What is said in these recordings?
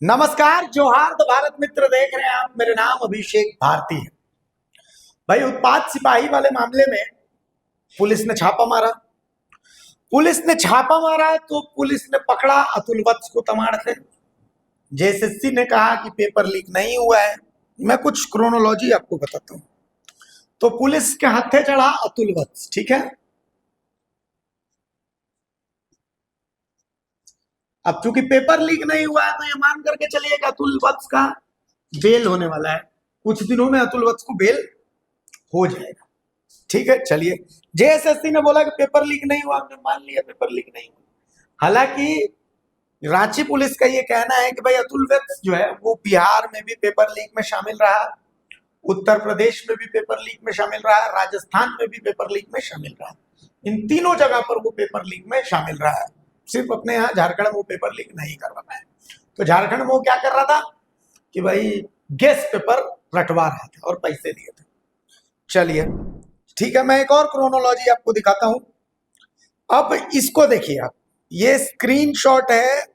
नमस्कार, जोहार तो भारत मित्र देख रहे हैं आप। मेरा नाम अभिषेक भारती है। भाई, उत्पाद सिपाही वाले मामले में पुलिस ने छापा मारा। तो पुलिस ने पकड़ा अतुल वत्स को तमाड़ से। जेएसएससी ने कहा कि पेपर लीक नहीं हुआ है। मैं कुछ क्रोनोलॉजी आपको बताता हूं। तो पुलिस के हत्थे चढ़ा अतुल वत्स, ठीक है। अब चूंकि पेपर लीक नहीं हुआ है तो ये मान करके चलिए कि अतुल वत्स का बेल होने वाला है। कुछ दिनों में अतुल वत्स को बेल हो जाएगा, ठीक है। चलिए, जेएसएससी ने बोला कि पेपर लीक नहीं हुआ, हमने मान लिया पेपर लीक नहीं हुआ। हालांकि रांची पुलिस का ये कहना है कि भाई अतुल वत्स जो है वो बिहार में भी पेपर लीक में शामिल रहा, उत्तर प्रदेश में भी पेपर लीक में शामिल रहा, राजस्थान में भी पेपर लीक में शामिल रहा। इन तीनों जगह पर वो पेपर लीक में शामिल रहा है। सिर्फ अपने यहाँ झारखंड में वो पेपर लीक नहीं कर रहा है। तो झारखंड में वो क्या कर रहा था कि भाई गेस पेपर रटवा रहा था और पैसे दिए थे। चलिए, ठीक है, मैं एक और क्रोनोलॉजी आपको दिखाता हूं। अब इसको देखिए आप, ये स्क्रीनशॉट है।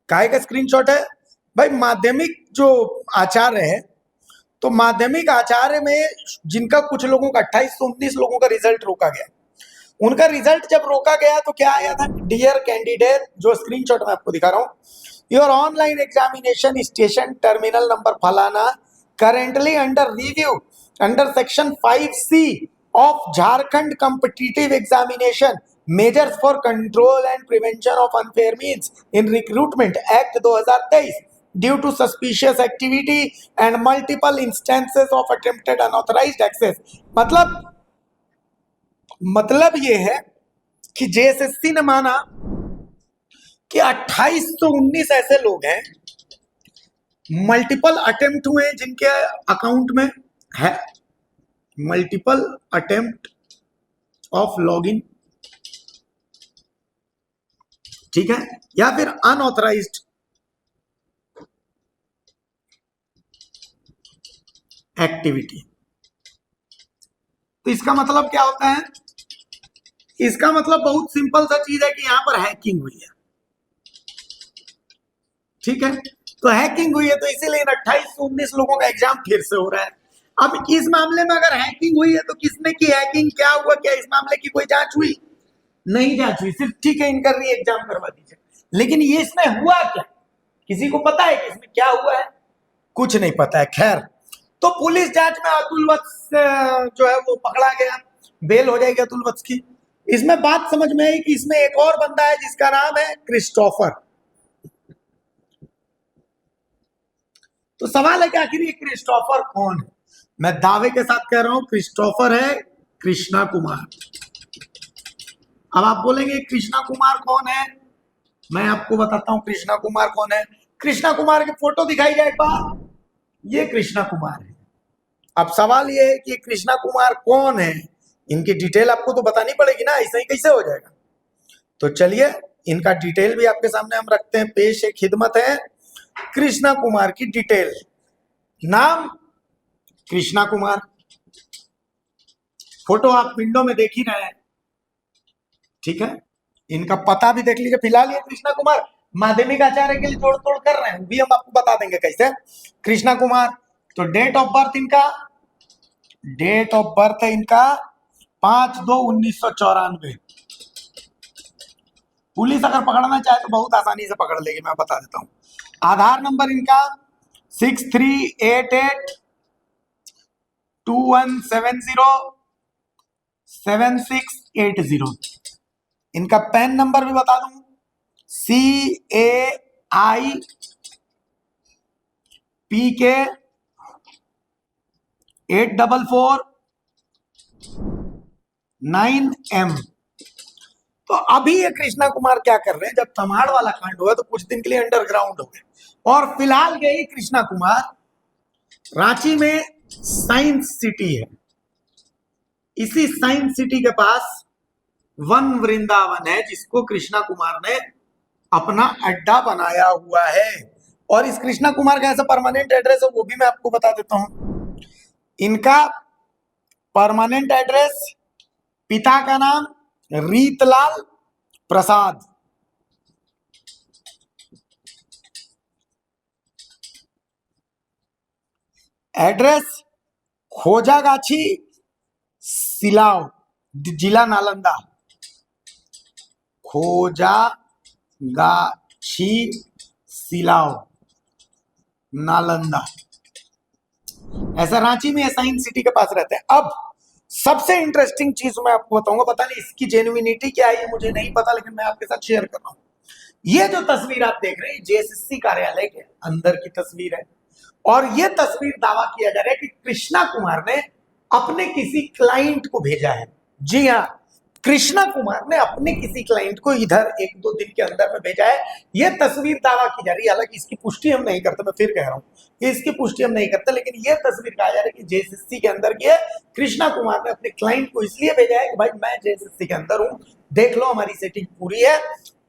काहे का स्क्रीनशॉट है भाई? माध्यमिक जो आचार्य है, तो माध्यमिक आचार्य में जिनका कुछ लोगों का 28 से 19 लोगों का रिजल्ट रोका गया, उनका रिजल्ट जब रोका गया तो क्या आया था? डियर कैंडिडेट, जो स्क्रीनशॉट मैं आपको दिखा रहा हूं, your online examination station terminal number फलाना currently under review under section 5C of Jharkhand competitive examination measures for control and prevention of unfair means in recruitment act 2023 due to suspicious activity and multiple instances of attempted unauthorised access. मतलब ये है कि JSSC ने माना कि 28 से 19 ऐसे लोग हैं, मल्टीपल अटेम्प्ट हुए जिनके अकाउंट में है, मल्टीपल अटेम्प्ट ऑफ लॉगिन, ठीक है, या फिर अनऑथराइज्ड एक्टिविटी। तो इसका मतलब क्या होता है? इसका मतलब बहुत सिंपल सा चीज है कि यहां पर हैकिंग हुई है, ठीक है। तो हैकिंग हुई है, तो इसीलिए 28 से 19 लोगों का एग्जाम फिर से हो रहा है। अब इस मामले में अगर हैकिंग हुई है तो किसने की हैकिंग, क्या हुआ, क्या इस मामले की कोई जांच हुई? नहीं जांच हुई, सिर्फ ठीक है इनका री एग्जाम करवा दीजिए। लेकिन ये इसमें हुआ क्या, किसी को पता है कि इसमें क्या हुआ है? कुछ नहीं पता है। खैर, तो पुलिस जांच में अतुल वत्स जो है वो पकड़ा गया, बेल हो जाएगी अतुल वत्स की। इसमें बात समझ में आई कि इसमें एक और बंदा है जिसका नाम है क्रिस्टोफर। तो सवाल है कि आखिर ये क्रिस्टोफर कौन है? मैं दावे के साथ कह रहा हूं क्रिस्टोफर है कृष्णा कुमार। अब आप बोलेंगे कृष्णा कुमार कौन है? मैं आपको बताता हूं कृष्णा कुमार कौन है। कृष्णा कुमार की फोटो दिखाई जाए बात, ये कृष्णा कुमार है। अब सवाल ये है कि कृष्णा कुमार कौन है, इनकी डिटेल आपको तो बतानी पड़ेगी ना, ऐसा ही कैसे हो जाएगा? तो चलिए, इनका डिटेल भी आपके सामने हम रखते हैं। पेश एक खिदमत है कृष्णा कुमार की डिटेल। नाम कृष्णा कुमार, फोटो आप विंडो में देख ही रहे हैं, ठीक है। इनका पता भी देख लीजिए। फिलहाल ये कृष्णा कुमार माध्यमिक आचार्य के लिए जोड़ तोड़ कर रहे हैं, भी हम आपको बता देंगे कैसे। कृष्णा कुमार, तो डेट ऑफ बर्थ है इनका 5/2/1994। पुलिस अगर पकड़ना चाहे तो बहुत आसानी से पकड़ लेगी, मैं बता देता हूं। आधार नंबर इनका 638821707680। इनका पैन नंबर भी बता दूं, CAIPK 8449M। तो अभी ये कृष्णा कुमार क्या कर रहे हैं, जब तमाड़ वाला कांड हुआ तो कुछ दिन के लिए अंडरग्राउंड हो गए, और फिलहाल यही कृष्णा कुमार रांची में साइंस सिटी है, इसी साइंस सिटी के पास वन वृंदावन है जिसको कृष्णा कुमार ने अपना अड्डा बनाया हुआ है। और इस कृष्णा कुमार का ऐसा परमानेंट एड्रेस है वो भी मैं आपको बता देता हूं। इनका परमानेंट एड्रेस, पिता का नाम रीतलाल प्रसाद, एड्रेस खोजागाछी सिलाव, जिला नालंदा। खोजागाछी सिलाव नालंदा, ऐसा रांची में साइंस सिटी के पास रहते हैं। अब सबसे इंटरेस्टिंग चीज मैं आपको बताऊंगा, पता नहीं इसकी जेन्युइनिटी क्या है ये मुझे नहीं पता, लेकिन मैं आपके साथ शेयर कर रहा हूं। ये जो तस्वीर आप देख रहे हैं जेएसएससी कार्यालय के अंदर की तस्वीर है, और ये तस्वीर दावा किया जा रहा है कि कृष्णा कुमार ने अपने किसी क्लाइंट को भेजा है। जी हाँ, कृष्णा कुमार ने अपने किसी क्लाइंट को इधर 1-2 दिन के अंदर में भेजा है। यह तस्वीर दावा की जा रही है, हालांकि इसकी पुष्टि हम नहीं करते, मैं फिर कह रहा हूं कि इसकी पुष्टि हम नहीं करते, लेकिन यह तस्वीर कहा जा रहा है कि जेएसएससी के अंदर की है। कृष्णा कुमार ने अपने क्लाइंट को इसलिए भेजा है कि भाई मैं जेएसएससी के अंदर हूं, देख लो हमारी सेटिंग पूरी है,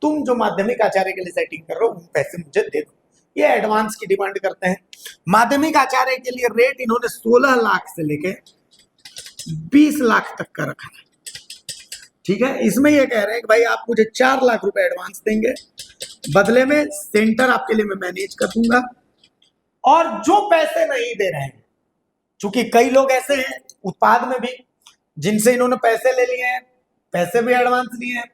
तुम जो माध्यमिक आचार्य के लिए सेटिंग कर रहे हो पैसे मुझे दे दो। ये एडवांस की डिमांड करते हैं। माध्यमिक आचार्य के लिए रेट इन्होंने 16 लाख से लेके 20 लाख तक का रखा है। ठीक है, इसमें ये कह रहे हैं कि भाई आप मुझे 4 लाख रुपए एडवांस देंगे, बदले में सेंटर आपके लिए मैं मैनेज कर दूंगा। और जो पैसे नहीं दे रहे हैं, चूंकि कई लोग ऐसे हैं उत्पाद में भी जिनसे इन्होंने पैसे ले लिए हैं, पैसे भी एडवांस लिए हैं,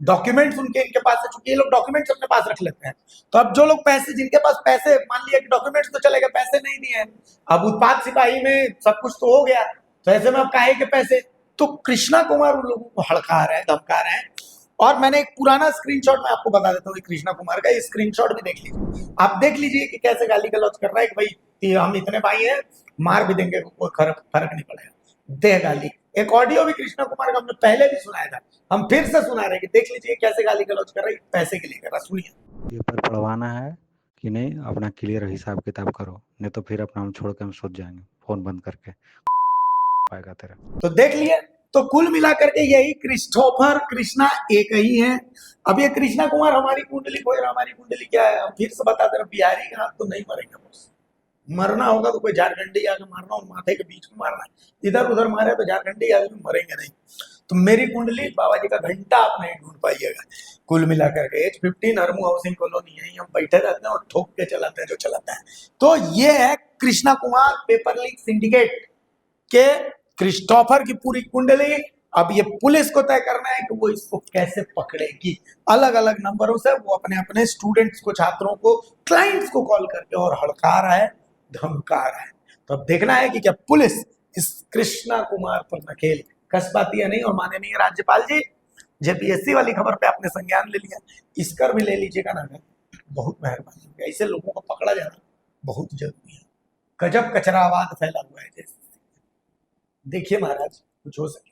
डॉक्यूमेंट्स उनके इनके पास है, चूंकि ये लोग डॉक्यूमेंट्स अपने पास रख लेते हैं। तो अब जो लोग पैसे, जिनके पास पैसे, मान लिया कि डॉक्यूमेंट्स तो चलेगा, पैसे नहीं दिए हैं, अब उत्पाद सिपाही में सब कुछ तो हो गया, तो ऐसे में अब काहे के पैसे। तो कृष्णा कुमार उन लोगों को हड़का रहे हैं, धमका रहे हैं। और मैंने एक पुराना स्क्रीनशॉट मैं आपको बता देता हूँ कृष्णा कुमार का, ये स्क्रीनशॉट भी देख लीजिए, आप देख लीजिए कि कैसे गाली गलौज कर रहा है कि भाई हम इतने भाई हैं, मार भी देंगे, कोई फर्क नहीं पड़ेगा, दे गाली। एक ऑडियो भी कृष्णा कुमार का हमने पहले भी सुनाया था, हम फिर से सुना रहे हैं कि देख लीजिए कैसे गाली गलौज कर रहे हैं, पैसे के लिए कर रहा, सुनिए। पेपर पढ़वाना है कि नहीं, अपना क्लियर हिसाब किताब करो, नहीं तो फिर अपना हम छोड़ के हम सोच जाएंगे, फोन बंद करके पाएगा तेरा। तो देख लिए, तो कुल मिलाकर के यही क्रिस्टोफर कृष्णा एक ही है। अब ये कृष्णा कुमार हमारी कुंडली खोज रहा, हमारी कुंडली क्या है हम फिर से बता दे रहे, बिहारी के हाथ तो नहीं मरेंगे बस, मरना होगा तो कोई झारखंडी आके मारना हो, माथे के बीच में मारना है, इधर उधर मारे तो झारखंडी आदमी मरेंगे नहीं। तो मेरी कुंडली बाबा जी का घंटा आप नहीं ढूंढ पाइएगा। कुल मिलाकर के H15 हरमू हाउसिंग कॉलोनी है, हम बैठे रहते हैं और ठोक के चलाते हैं जो चलाता है। तो ये है Krishna Kumar paper leak syndicate के क्रिस्टोफर की पूरी कुंडली। अब ये पुलिस को तय करना है कि वो इसको कैसे पकड़ेगी। अलग अलग नंबरों से वो अपने अपने स्टूडेंट्स को, छात्रों को, क्लाइंट्स को कॉल करके और हड़का रहा है, धमका रहा है। तो अब देखना है कि क्या पुलिस इस कृष्णा कुमार पर नकेल कस पाती है नहीं। और माने नहीं राज्यपाल जी, जेपीएससी वाली खबर पे आपने संज्ञान ले लिया, इस कर भी ले लीजिएगा ना, बहुत मेहरबानी होगी। ऐसे लोगों को पकड़ा जाना बहुत जरूरी है। गजब कचरावाद फैला हुआ है जैसे, देखिए महाराज कुछ हो सके।